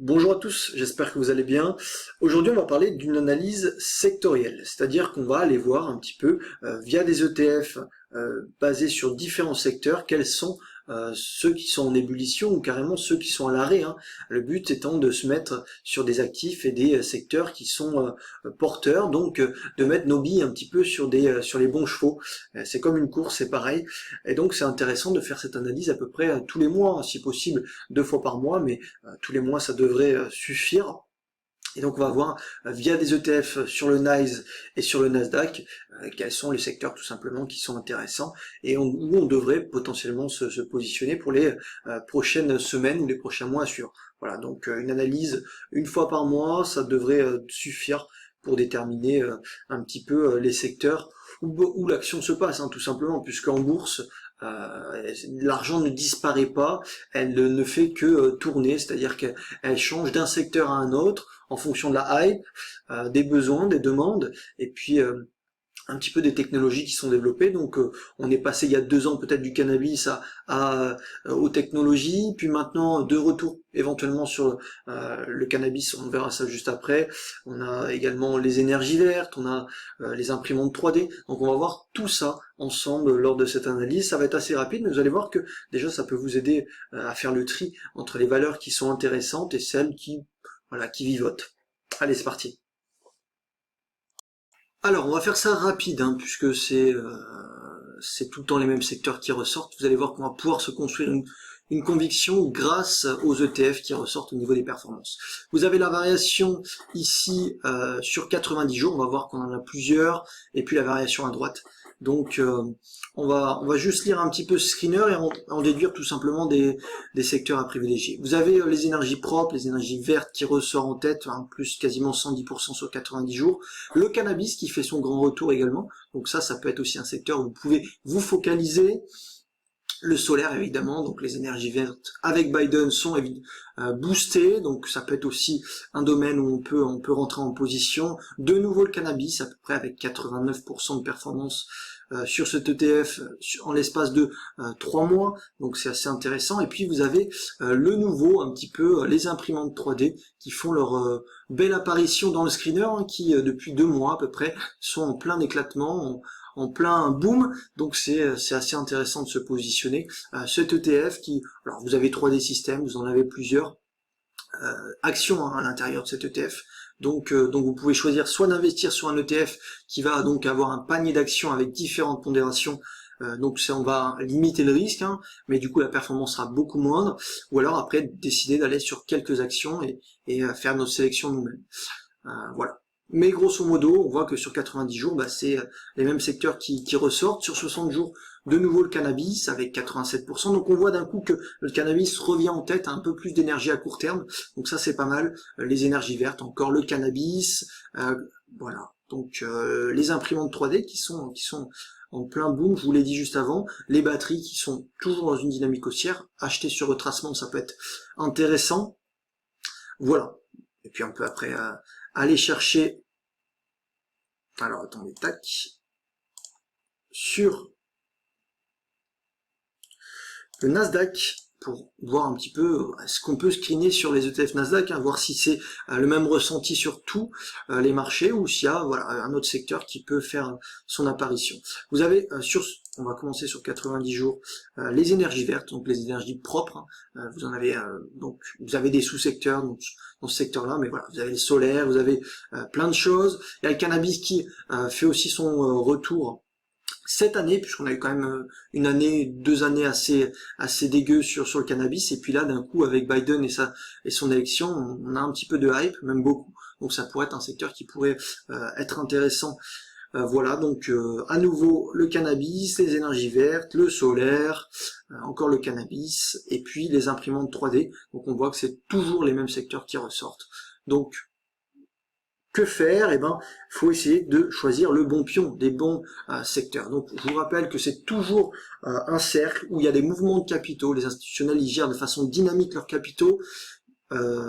Bonjour à tous, j'espère que vous allez bien. Aujourd'hui, on va parler d'une analyse sectorielle, c'est-à-dire qu'on va aller voir un petit peu via des ETF basés sur différents secteurs quels sont ceux qui sont en ébullition ou carrément ceux qui sont à l'arrêt, hein. Le but étant de se mettre sur des actifs et des secteurs qui sont porteurs, donc de mettre nos billes un petit peu sur sur les bons chevaux. C'est comme une course, c'est pareil. Et donc c'est intéressant de faire cette analyse à peu près tous les mois, hein, si possible 2 fois par mois, mais tous les mois ça devrait suffire. Et donc on va voir via des ETF sur le NYSE et sur le Nasdaq quels sont les secteurs tout simplement qui sont intéressants et où on devrait potentiellement se positionner pour les prochaines semaines ou les prochains mois à suivre. Voilà, donc une analyse 1 fois par mois, ça devrait suffire pour déterminer un petit peu les secteurs où l'action se passe, hein, tout simplement, puisqu'en bourse, l'argent ne disparaît pas, elle ne fait que tourner, c'est-à-dire qu'elle change d'un secteur à un autre en fonction de la hype, des besoins, des demandes, et puis un petit peu des technologies qui sont développées. Donc on est passé il y a 2 ans peut-être du cannabis aux technologies, puis maintenant de retour éventuellement sur le cannabis, on verra ça juste après. On a également les énergies vertes, on a les imprimantes 3D. Donc on va voir tout ça ensemble lors de cette analyse. Ça va être assez rapide, mais vous allez voir que déjà ça peut vous aider à faire le tri entre les valeurs qui sont intéressantes et celles qui vivotent. Allez, c'est parti. Alors, on va faire ça rapide, hein, puisque c'est tout le temps les mêmes secteurs qui ressortent. Vous allez voir qu'on va pouvoir se construire une conviction grâce aux ETF qui ressortent au niveau des performances. Vous avez la variation ici sur 90 jours, on va voir qu'on en a plusieurs, et puis la variation à droite. Donc on va juste lire un petit peu ce screener et en déduire tout simplement des secteurs à privilégier. Vous avez les énergies propres, les énergies vertes qui ressort en tête, hein, plus quasiment 110% sur 90 jours. Le cannabis qui fait son grand retour également, donc ça peut être aussi un secteur où vous pouvez vous focaliser. Le solaire évidemment, donc les énergies vertes avec Biden sont boostées, donc ça peut être aussi un domaine où on peut rentrer en position. De nouveau le cannabis à peu près avec 89% de performance sur cet ETF en l'espace de 3 mois, donc c'est assez intéressant. Et puis vous avez le nouveau un petit peu les imprimantes 3D qui font leur belle apparition dans le screener, hein, qui depuis 2 mois à peu près sont en plein éclatement, en plein boom, donc c'est assez intéressant de se positionner. Cet ETF alors vous avez 3D systèmes, vous en avez plusieurs actions, hein, à l'intérieur de cet ETF, donc vous pouvez choisir soit d'investir sur un ETF qui va donc avoir un panier d'actions avec différentes pondérations, donc on va limiter le risque, hein, mais du coup la performance sera beaucoup moindre, ou alors après décider d'aller sur quelques actions et faire notre sélection nous-mêmes. Voilà. Mais grosso modo, on voit que sur 90 jours, c'est les mêmes secteurs qui ressortent. Sur 60 jours, de nouveau le cannabis avec 87%. Donc on voit d'un coup que le cannabis revient en tête, un peu plus d'énergie à court terme. Donc ça c'est pas mal. Les énergies vertes, encore le cannabis. Voilà. Donc les imprimantes 3D qui sont en plein boom, je vous l'ai dit juste avant. Les batteries qui sont toujours dans une dynamique haussière. Acheter sur retracement, ça peut être intéressant. Voilà. Et puis on peut après aller chercher, alors attendez, tac, sur le Nasdaq pour voir un petit peu ce qu'on peut screener sur les ETF Nasdaq, hein, voir si c'est le même ressenti sur tous les marchés ou s'il y a un autre secteur qui peut faire son apparition. Vous avez on va commencer sur 90 jours, les énergies vertes, donc les énergies propres, hein, vous en avez donc vous avez des sous-secteurs dans ce secteur-là, mais voilà, vous avez le solaire, vous avez plein de choses. Il y a le cannabis qui fait aussi son retour cette année, puisqu'on a eu quand même 2 années assez dégueu sur le cannabis, et puis là d'un coup avec Biden et son élection, on a un petit peu de hype, même beaucoup, donc ça pourrait être un secteur qui pourrait être intéressant. Voilà, donc à nouveau le cannabis, les énergies vertes, le solaire, encore le cannabis, et puis les imprimantes 3D, donc on voit que c'est toujours les mêmes secteurs qui ressortent. Donc que faire? Faut essayer de choisir le bon pion, des bons secteurs. Donc, je vous rappelle que c'est toujours un cercle où il y a des mouvements de capitaux. Les institutionnels, ils gèrent de façon dynamique leurs capitaux,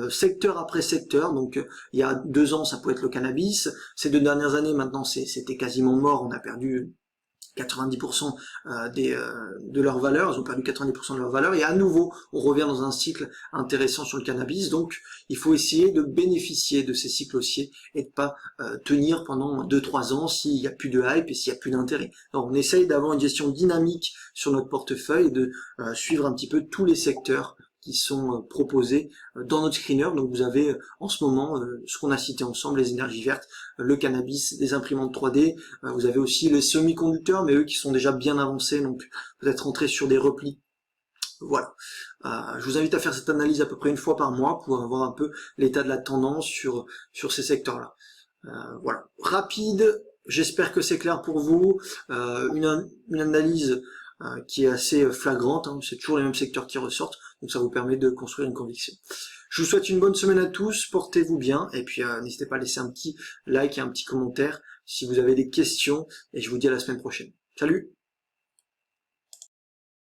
secteur après secteur. Donc, il y a 2 ans, ça pouvait être le cannabis. Ces 2 dernières années, maintenant, c'était quasiment mort. On a perdu 90% de leur valeur, ils ont perdu 90% de leur valeur, et à nouveau, on revient dans un cycle intéressant sur le cannabis, donc il faut essayer de bénéficier de ces cycles haussiers et de pas tenir pendant 2-3 ans s'il n'y a plus de hype et s'il n'y a plus d'intérêt. Donc on essaye d'avoir une gestion dynamique sur notre portefeuille et de suivre un petit peu tous les secteurs qui sont proposés dans notre screener. Donc vous avez en ce moment ce qu'on a cité ensemble, les énergies vertes, le cannabis, les imprimantes 3D, vous avez aussi les semi-conducteurs, mais eux qui sont déjà bien avancés, donc vous êtes rentré sur des replis. Voilà. Je vous invite à faire cette analyse à peu près une fois par mois pour avoir un peu l'état de la tendance sur ces secteurs-là. Voilà. Rapide, j'espère que c'est clair pour vous. Une analyse qui est assez flagrante, hein, c'est toujours les mêmes secteurs qui ressortent, donc ça vous permet de construire une conviction. Je vous souhaite une bonne semaine à tous, portez-vous bien, et puis n'hésitez pas à laisser un petit like et un petit commentaire si vous avez des questions, et je vous dis à la semaine prochaine. Salut!